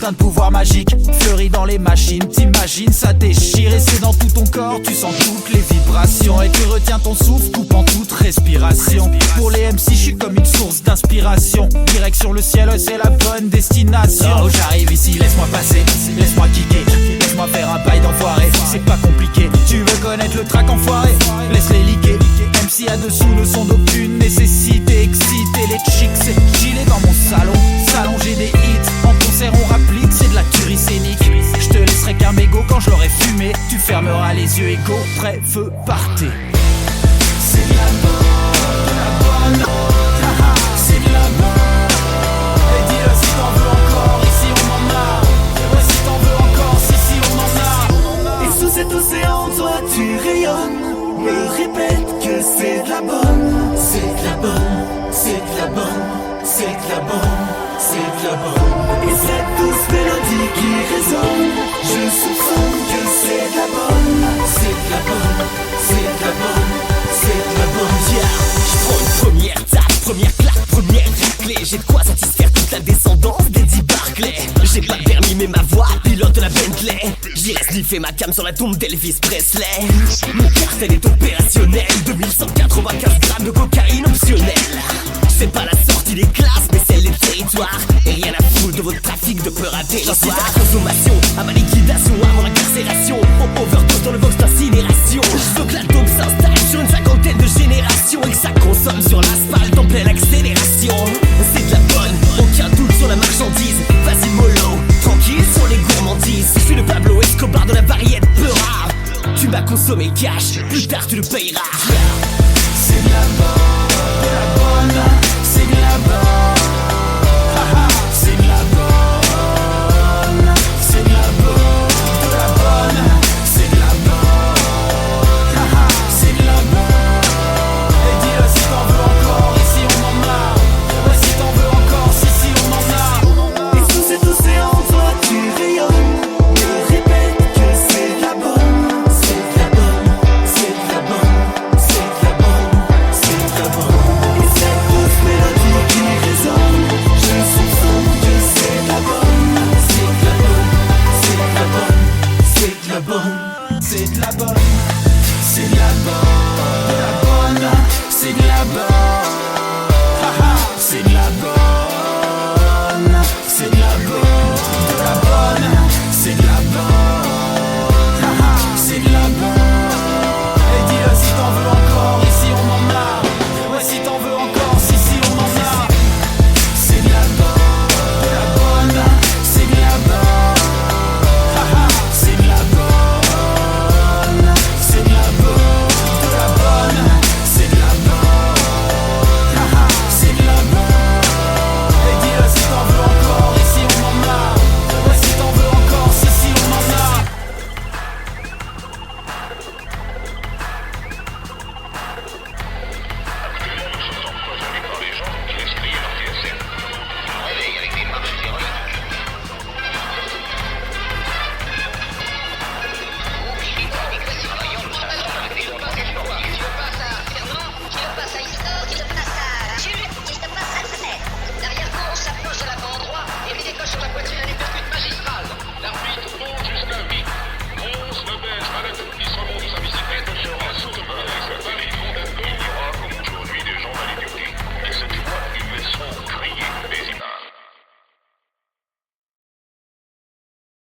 plein de pouvoirs magiques, fleuris dans les machines. T'imagines, ça déchire et c'est dans tout ton corps. Tu sens toutes les vibrations et tu retiens ton souffle, coupant toute respiration. Pour les MC, je suis comme une source d'inspiration. Direction le ciel, c'est la bonne destination. Oh, j'arrive ici, laisse-moi passer, laisse-moi kicker, laisse-moi faire un bail d'enfoiré. C'est pas compliqué, tu veux connaître le track enfoiré, laisse-les liquer. MC à dessous ne sont d'aucune nécessité. Exciter les chicks, c'est chiller dans mon salon, j'ai des hits, en concert on rapplique, c'est de la tuerie scénique. Je te laisserai qu'un mégot quand je l'aurai fumé. Tu fermeras les yeux et go, prêt, feu, partez. C'est de la bonne, c'est de la bonne. Et dis-le si t'en veux encore, ici on en a. Ouais, si t'en veux encore, si on en a. Et sous cet océan, toi tu rayonnes. Me répète que c'est de la bonne. C'est de la bonne, c'est de la bonne, c'est de la bonne, c'est de la bonne. Et cette douce mélodie qui résonne, je soupçonne que c'est de la bonne. C'est de la bonne, c'est de la bonne, c'est de la bonne. Yeah, j'prends une première tape, première claque, première raclée. J'ai de quoi satisfaire toute la descendance d'Eddie Barclay. J'ai pas le permis mais ma voix pilote la Bentley. J'irai sniffer ma cam sur la tombe d'Elvis Presley. Mon cartel est opérationnel, 2195 grammes de cocaïne optionnelle. C'est pas la sortie des classes mais celle des territoires. Et rien à foutre de votre trafic de peur à dérisoire. J'incite à la consommation, à ma liquidation, à mon incarcération. Au overdose dans le box d'incinération. Je veux que la dope s'installe sur une cinquantaine de générations. Et que ça consomme sur l'asphalte en pleine accélération. C'est de la bonne, aucun doute sur la marchandise. Vas-y mollo, tranquille sur les gourmandises. Je suis le Pablo Escobar de la variété Peura. Tu m'as consommé cash, plus tard tu le payeras.